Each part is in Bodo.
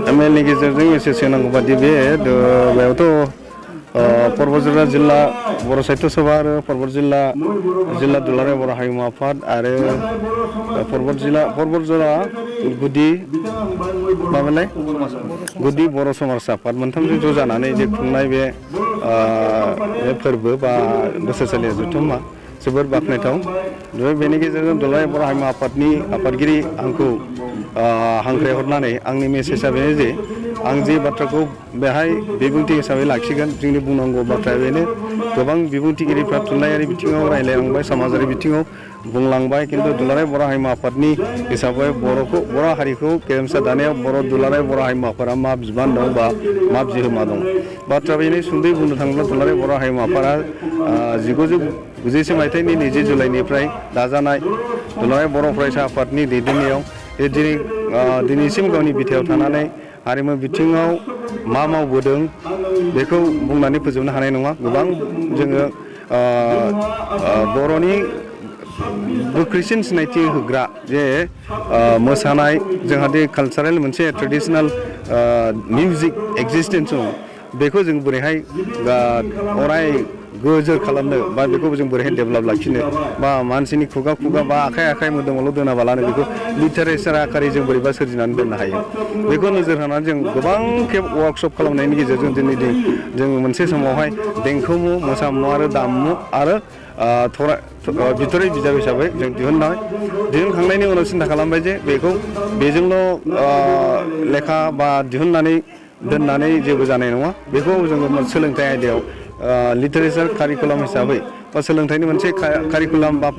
एमएलए गेजेरजों मेसेज होनांगौ बादि बेयावथ' परबतजरा जिल्ला बर' साहित्य सभा आरो परबत जिल्ला दुलाराय बर' हारिमु आफाद आरो परबतजरा गुदि बर' समाज आफाद मोनथामजों ज' जानानै जे खुंनाय बे फोरबो बा बोसोरसालिया जथुम्मा जोबोर बाख्नायथाव बेनि गेजेरजों दुलाराय बर' हारिमु आफादनि आफादगिरि आंखौ हांख्रायहरनानै आंनि मेसेजआ बेनो जे आं जे बाथ्राखौ बेहाय बिबुंथि हिसाबै लाखिगोन जोंनि बुंनांगौ बाथ्राया बेनो गोबां बिबुंथिगिरिफ्रा थुनलाइयारि बिथिङाव रायज्लायलांबाय समाजारि बिथिङाव बुंलांबाय खिन्थु दुलाराय बर' हारिमु आफादनि हिसाबै बर' हारिखौ गेरेमसा दानायाव दुलाराय बर' हारिमु आफादा मा बिबान दं बा मा बिहोमा दं बाथ्रा बेनो सुंद'यै बुंनो थाङोब्ला दुलाराय बर' हारिमु आफादा 1990 मायथाइनि 20 जुलाइनिफ्राय दाजानाय दुलाराय बर' फरायसा आफादनि दैदेननायाव दिनैसिम गावनि बिथायाव थानानै हारिमु बिथिङाव मा मावबोदों बेखौ बुंनानै फोजोबनो हानाय नङा गोबां जोङो बर'नि गोख्रैसिन सिनायथि होग्रा जे मोसानाय जोंहा दि कालचारेल मोनसे ट्रेडिशनेल मिउजिक एक्जिस्टेन्स दङ बेखौ जों बोरैहाय अराय गोजोर खालामनो बा बेखौ जों बोरैहाय डेभेलप लाखिनो बा मानसिनि खुगा बा आखाइ मोदोमावल' दोनाबालानो बेखौ लिटारेचार आकारै जों बोरैबा सोरजिनानै दोननो हायो बेखौ नोजोर होनानै जों गोबां खेब वार्कशप खालामनायनि गेजेरजों दिनै जों मोनसे समावहाय देंखोमु मोसामु आरो दाममु आरो बिथोरारि बिजाब हिसाबै जों दिहुनखांनायनि उनाव सिन्था खालामबाय जे बेजोंल' लेखा बा दिहुननानै दोननानै जेबो जानाय नङा बेखौ जोङो सोलोंथाइ आयदायाव लिटारेचार कारिकुलाम हिसाबै बा सोलोंथाइनि मोनसे कारिकुलाम बा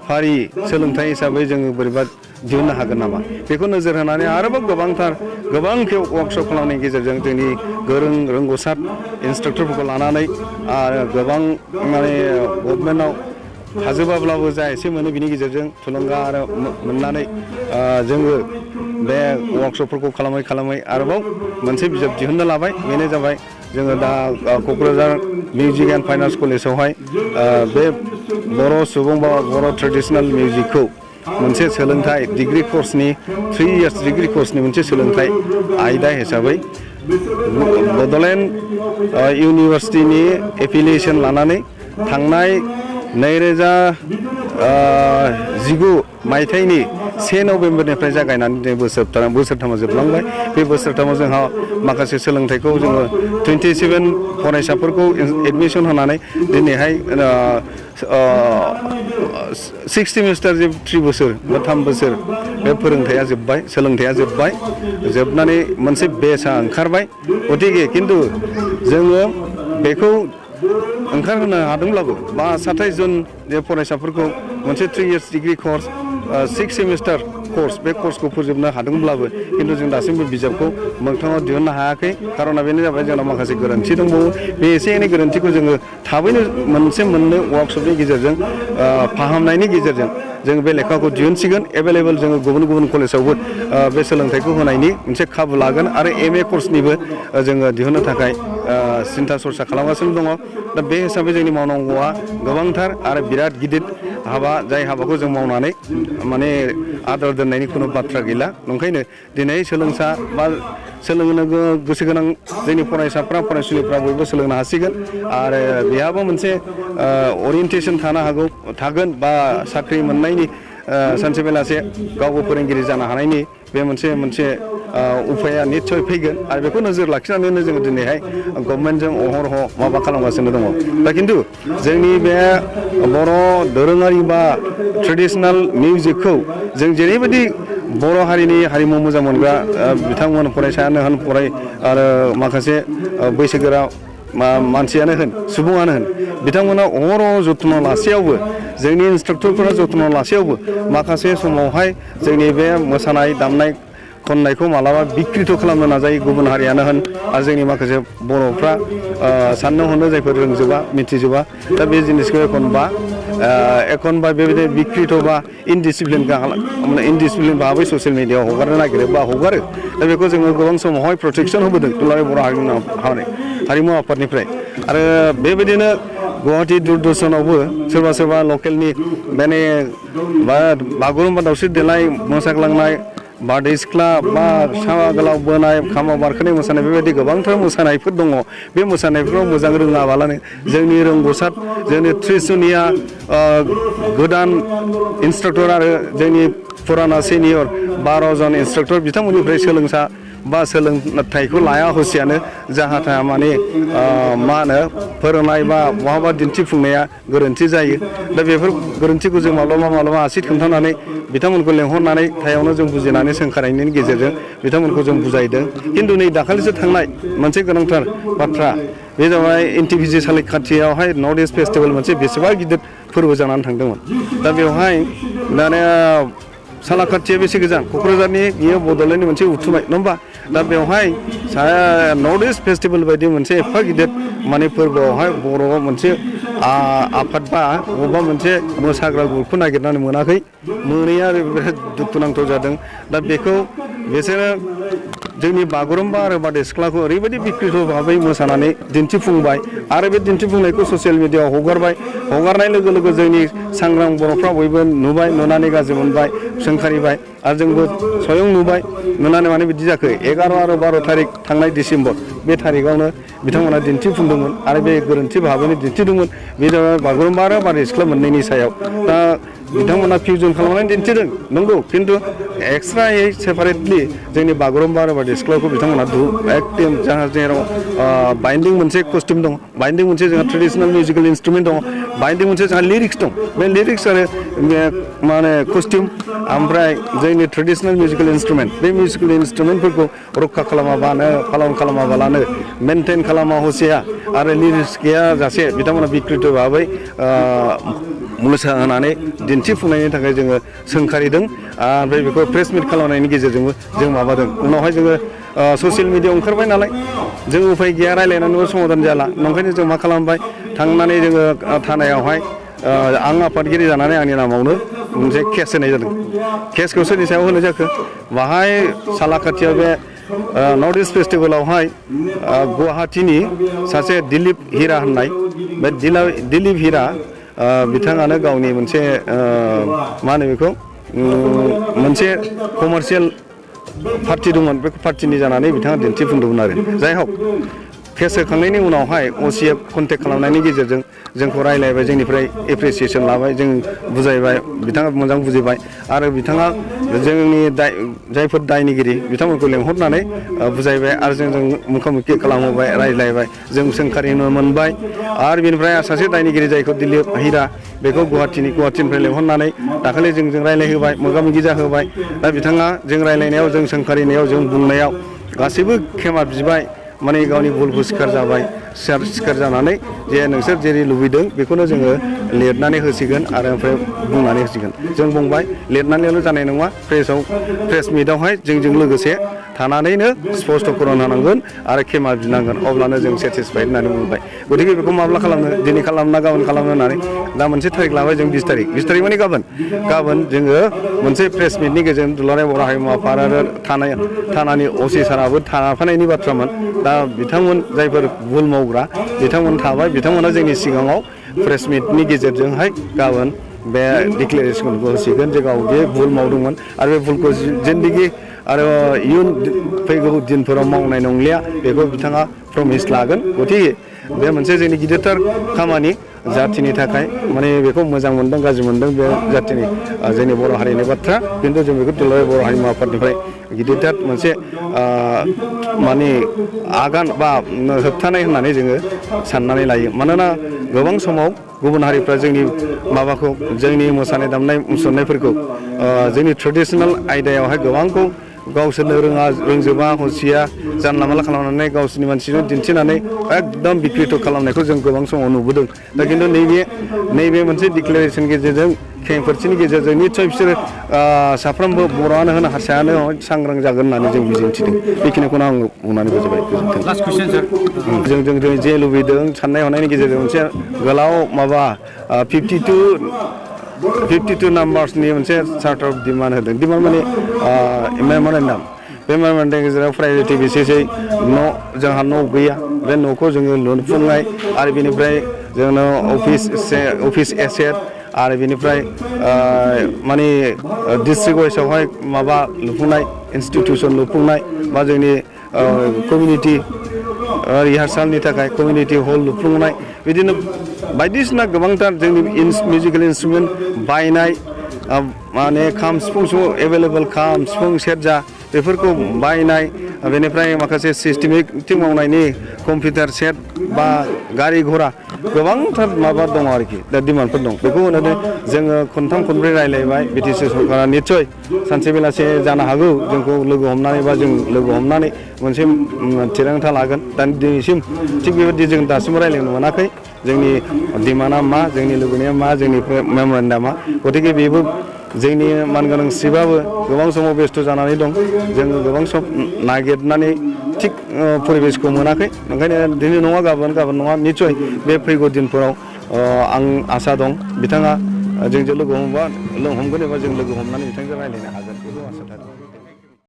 फारि सोलोंथाइ हिसाबै जोङो बोरैबा दिहुननो हागोन नामा बेखौ नोजोर होनानै आरोबाव गोबां खेब वार्कशप खालामनायनि गेजेरजों जोंनि गोरों रोंगौसार इन्सट्राक्टरफोरखौ लानानै आरो गोबां माने गभर्नमेन्टआव हाजोबाब्लाबो जा एसे मोनो बिनि गेजेरजों थुलुंगा आरो मोननानै जोङो बे वार्कशपफोरखौ खालामै आरोबाव मोनसे बिजाब दिहुननो लाबाय बेनो जाबाय जोङो दा Kokrajhar music and fine arts कलेजावहाय बे बर' सुबुं बा बर' ट्रेडिशनेल मिउजिकखौ मोनसे सोलोंथाइ डिग्री कर्सनि 3 इयार्स डिग्री कर्सनि मोनसे सोलोंथाइ आयदा हिसाबै बड'लेण्ड इउनिभार्सिटिनि एफिलिएसन लानानै थांनाय 2019 मायथाइनि 1 नभेम्बरनिफ्राय जागायनानै बोसोरथामा जोबलांबाय बे बोसोरथामाव जोंहा माखासे सोलोंथाइखौ जोङो 27 फरायसाफोरखौ एडमिसन होनानै दिनैहाय 6 सेमिस्टार जे 3 बोसोर बा 3 बोसोर बे सोलोंथाइया जोबनानै मोनसे बेसआ ओंखारबाय गतिके खिन्थु जोङो बेखौ ओंखारहोनो हादोंब्लाबो बा 27 जन जे फरायसाफोरखौ मोनसे 3 years degree course 6 semester course बे कर्सखौ फोजोबनो हादोंब्लाबो खिन्थु जों दासिमबो बिजाबखौ मोगथाङाव दिहुननो हायाखै खार'ना बेनो जाबाय जोंनाव माखासे गोरोन्थि दंबावो बे एसे एनै गोरोन्थिखौ जोङो थाबैनो मोननै वार्कशपनि गेजेरजों फाहामनायनि गेजेरजों जों बे लेखाखौ दिहुनसिगोन एभेलेबल जोङो गुबुन कलेजावबो बे सोलोंथाइखौ होनायनि मोनसे खाबु लागोन आरो MA कर्सनिबो जोङो दिहुननो थाखाय सिन्था सरसा खालामगासिनो दङ दा बे हिसाबै जोंनि मावनांगौआ गोबांथार आरो बिराद गिदिर हाबा जाय हाबाखौ जों मावनानै माने आद्रा दोननायनि खुनु बाथ्रा गैला ओंखायनो दिनै सोलोंसा बा सोलोंनो गोसो गोनां जोंनि फरायसुलिफ्रा बयबो सोलोंनो हासिगोन आरो बेहाबो मोनसे ओरियेन्टेसन थागोन बा साख्रि मोननायनि सानसे बेलासे गावबो फोरोंगिरि जानो हानायनि बे मोनसे उफाया निस्सय फैगोन आरो बेखौ नोजोर लाखिनानैनो जोङो दिनैहाय गभर्नमेन्टजों अहरह माबा खालामगासिनो दङ दा खिन्थु जोंनि बे बर' दोरोङारि बा ट्रेडिशनेल मिउजिकखौ जों जेरैबायदि बर' हारिनि हारिमु मोजां मोनग्रा बिथांमोन फरायसायानो होन आरो माखासे बैसोगोरा मानसियानो होन सुबुङानो होन बिथांमोना अहरह जथ्न लासेयावबो जोंनि इन्सट्राक्टरफोरा जथ्न लासेयावबो माखासे समावहाय जोंनि बे मोसानाय दामनाय खननायखौ मालाबा बिकृत खालामनो नाजायो गुबुन हारियानो होन आरो जोंनि माखासे बर'फ्रा साननो हनो जायफोर रोंजोबा मिथिजोबा दा बे जिनिसखौ एखनबा बेबायदि बिकृत बा इनडिसिप्लिन भाबै ससियेल मिडियाआव हगारनो नागिरो बा हगारो दा बेखौ जोङो गोबां समावहाय प्रटेकसन होबोदों दुलाराय बर' हारिमु आफादनिफ्राय आरो बेबायदिनो गुवाहाटि दूरदर्शनावबो सोरबा लकेलनि माने बागुरुम्बा दावस्रि देलाय मोसाग्लांनाय बारदै सिख्ला बा सामा गोलाव बोनाय खामाव बारखोनाय मोसानाय बेबायदि गोबांथार मोसानायफोर दङ बे मोसानायफ्राव मोजां रोङाबालानो जोंनि रोंगौसार जोंनि त्रिसुनिया गोदान इन्सट्राक्टर आरो जोंनि फुराना सिनियर 12 जन इन्सट्राक्टर बिथांमोननिफ्राय सोलोंसा बा सोलोंथाइखौ लाया हसियानो जाहा थाहा माने मा होनो फोरोंनाय बा बहाबा दिन्थिफुंनाया गोरोन्थि जायो दा बेफोर गोरोन्थिखौ जों माब्लाबा आसि खोन्थानानै बिथांमोनखौ लेंहरनानै थायावनो जों बुजिनानै सोंखारिनायनि गेजेरजों बिथांमोनखौ जों बुजायदों खिन्थु नै दाखालिसो थांनाय मोनसे गोनांथार बाथ्रा बे जाबाय एनटिपिसि सालिखाथियावहाय नर्थ इस्ट फेस्टिभेल मोनसे बेसेबा गिदिर फोरबो जानानै थांदोंमोन दा बेवहाय दानिया सालाकाथिया बेसे गोजान क'क्राझारनि बियो बड'लेण्डनि मोनसे उथुमाय नङा होमबा दा बेवहाय नर्थ इस्ट फेस्टिभेल बायदि मोनसे एफा गिदिर माने फोरबोआवहाय बर' मोनसे आफाद बा बबेबा मोनसे मोसाग्रा ग्रुपखौ नागिरनानै मोनाखै मोनैया बिराद दुखुनांथाव जादों दा बेखौ बिसोरो जोंनि बागुरुम्बा आरो बारदै सिख्लाखौ ओरैबायदि बिकृत भाबै मोसानानै दिन्थिफुंबाय आरो बे दिन्थिफुंनायखौ ससियेल मिडियाआव हगारनाय लोगो लोगो जोंनि सांग्रां बर'फ्रा बयबो नुबाय नुनानै गाज्रि मोनबाय सोंखारिबाय आरो जोंबो स्वयं नुबाय नुनानै माने बिदि जाखो 11 आरो 12 थारिख थांनाय डिसेम्बर बे थारिखआवनो बिथांमोना दिन्थिफुंदोंमोन आरो बे गोरोन्थि भाबैनो दिन्थिदोंमोन बे जाबाय बागुरुम्बा आरो बारदै सिख्ला मोननैनि सायाव दा बिथांमोना फिउजन खालामनानै दिन्थिदों नंगौ खिन्थु एक्सट्रायै सेपारेटलि जोंनि बागुरुम्बा आरो बारदै सिख्लाखौ बिथांमोना एकदम जोंहा जेराव बाइन्डिं मोनसे कस्टिउम दं बाइन्डिं मोनसे जोंहा ट्रेडिसनेल मिउजिकेल इन्सट्रुमेन्ट दङ बाइन्डिं मोनसे जोंहा लिरिक्स दं बे लिरिक्स आरो माने कस्टिउम ओमफ्राय जोंनि ट्रेडिसनेल मिउजिकेल इन्सट्रुमेन्ट बे मिउजिकेल इन्सट्रुमेन्टफोरखौ रैखा खालामाबानो पालन खालामाबालानो मेनटेन खालामा हसिया आरो लिरिक्स गैयाजासे बिथांमोना बिकृत भाबै मोसाहोनानै दिन्थिफुंनायनि थाखाय जोङो सोंखारिदों ओमफ्राय बेखौ प्रेस मिट खालामनायनि गेजेरजोंबो जों माबादों उनावहाय जोङो ससियेल मिडियाआव ओंखारबाय नालाय जों उफाय गैया रायज्लायनानैबो समाधान जाला नंखायनो जों मा खालामबाय थांनानै जोङो थानायावहाय आं आफादगिरि जानानै आंनि नामावनो मोनसे केस होनाय जादों केसखौ सोरनि सायाव होनाय जाखो बाहाय सालाकाथियाव बे नर्थ इस्ट फेस्टिभेलावहाय गुवाहाटीनि सासे दिलीप हिरा होननाय बे दिलीप हिरा बिथाङानो गावनि मोनसे मा होनो बेखौ मोनसे कमार्शियेल पार्टि दंमोन बे पार्टिनि जानानै बिथाङा दिन्थिफुंदोंमोन आरो जाय हक केस होखांनायनि उनावहाय असिएफ कन्टेक्ट खालामनायनि गेजेरजों जोंखौ रायलायबाय जोंनिफ्राय एप्रिसिएसन लाबाय जों बुजायबाय बिथाङा मोजां बुजिबाय आरो बिथाङा जोंनि जायफोर दायनिगिरि बिथांमोनखौ लेंहरनानै बुजायबाय आरो जोंजों मुखामुखि खालामहोबाय रायज्लायबाय जों सोंखारिनो मोनबाय आरो बेनिफ्राय सासे दायनिगिरि जायखौ दिलीप हिरा बेखौ गुवाहाटीनिफ्राय लेंहरनानै दाखालि जोंजों रायलायहोबाय मोगा मोगि जाहोबाय दा बिथाङा जों रायलायनायाव जों सोंखारिनायाव जों बुंनायाव गासैबो खेमा बिबाय माने गावनि भुलखौ सिखार जानानै जे नोंसोर जेरै लुबैदों बेखौनो जोङो लिरनानै होसिगोन आरो ओमफ्राय बुंनानै होसिगोन जों बुंबाय लिरनानैल' जानाय नङा प्रेस मिटआवहाय जोंजों लोगोसे थानानैनो स्पष्ट खरन होनांगोन आरो खेमा बिनांगोन अब्लानो जों सेटिसफाइड होननानै बुंबाय गतिके बेखौ माब्ला खालामनो दिनै खालामना गाबोन खालामनो होननानै दा मोनसे थारिख लाबाय जों 20 तारिख माने गाबोन जोङो मोनसे प्रेस मिटनि गेजेरजों दुलाराय बर' हारिमु आफाद आरो थानानि असि साराबो थाफानायनि बाथ्रामोन दा बिथांमोन जायफोर भुल मावग्रा बिथांमोन थाबाय बिथांमोना जोंनि सिगाङाव प्रेस मिटनि गेजेरजोंहाय गाबोन बे डिक्लेरेसनखौ होसिगोन जे गाव बे भुल मावदोंमोन आरो बे भुलखौ जिन्दगि आरो इयुन फैगौ दिनफोराव मावनाय नंलिया बेखौ बिथाङा प्रमिस लागोन गतिके बे मोनसे जोंनि गिदिरथार खामानि जाथिनि थाखाय माने बेखौ मोजां मोनदों गाज्रि मोनदों बे जाथिनि जोंनि बर' हारिनि बाथ्रा खिन्थु जों बेखौ दुलाराय बर' हारिमु आफादनिफ्राय गिदिरथार मोनसे माने आगान बा होबथानाय होननानै जोङो साननानै लायो मानोना गोबां समाव गुबुन हारिफ्रा जोंनि माबाखौ जोंनि मोसानाय दामनाय मुसुरनायफोरखौ जोंनि ट्रेडिसनेल आयदायावहाय गोबांखौ गावसोरनो रोंजोबा हसिया जानला मानला खालामनानै गावसोरनि मानसिनो दिन्थिनानै एकदम बिकृत खालामनायखौ जों गोबां समाव नुबोदों दा खिन्थु नैबे मोनसे डिक्लेरेसन गेजेरजों खेंफोरथिनि गेजेरजों निस्सय बिसोरो साफ्रोमबो बर'आनो होन हारसायानो सांग्रां जागोन होननानै जों मिजिंथिदों बेखिनिखौनो आं बुंनानै फोजोबबाय गोजोन्थों जों जे लुबैदों साननाय हनायनि गेजेरजों मोनसे गोलाव माबा 52 नाम्बार्सनि मोनसे चार्ट अफ डिमान्ड होदों डिमान्ड माने मेम'रेन्डाम बे मेम'रेन्डामनि गेजेराव प्रायरिटि बेसिसै जोंहा न' गैया बे न'खौ जोङो लुफुंनाय आरो बेनिफ्राय जोंनो अफिस एसेट आरो बेनिफ्राय माने डिस्ट्रिक्ट वाइसआवहाय माबा लुफुंनाय इन्सटिटिउसन लुफुंनाय बा जोंनि कमिउनिटि रिहार्सालनि थाखाय कमिउनिटि हल लुफुंनाय बिदिनो बायदिसिना गोबांथार जोंनि मिउजिकेल इन्सट्रुमेन्ट बायनाय माने खाम सिफुं एभेलेबल खाम सिफुं सेरजा बेफोरखौ बायनाय बेनिफ्राय माखासे सिस्टेमेटिक मावनायनि कम्पिउटार सेट बा गारि घोड़ा गोबांथार माबा दङ आरोखि दा डिमान्डफोर दं बेखौ होनानै जोङो खनथाम खनब्रै रायलायबाय बिटिसि सरकारा निस्सय सानसे बेलासे जानो हागौ जोंखौ लोगो हमनानै बा जों लोगो हमनानै मोनसे थिरांथा लागोन दा दिनैसिम थिग बेबायदि जों दासिमबो रायलायनो मोनाखै जोंनि डिमान्डआ मा जोंनि लुबैनाया मा जोंनि मेम'रेन्डामा गतिके बेबो जोंनि मानगोनां श्रीबाबो गोबां समाव बेस्थ' जानानै दं जोङो गोबां सम नागिरनानै थिग परिबेसखौ मोनाखै ओंखायनो दिनै नङा गाबोन नङा निस्सय बे फैगौ दिनफोराव आं आसा दं बिथाङा जोंजों लोगो हमगोन एबा जों लोगो हमनानै बिथांजों रायलायनो हागोन।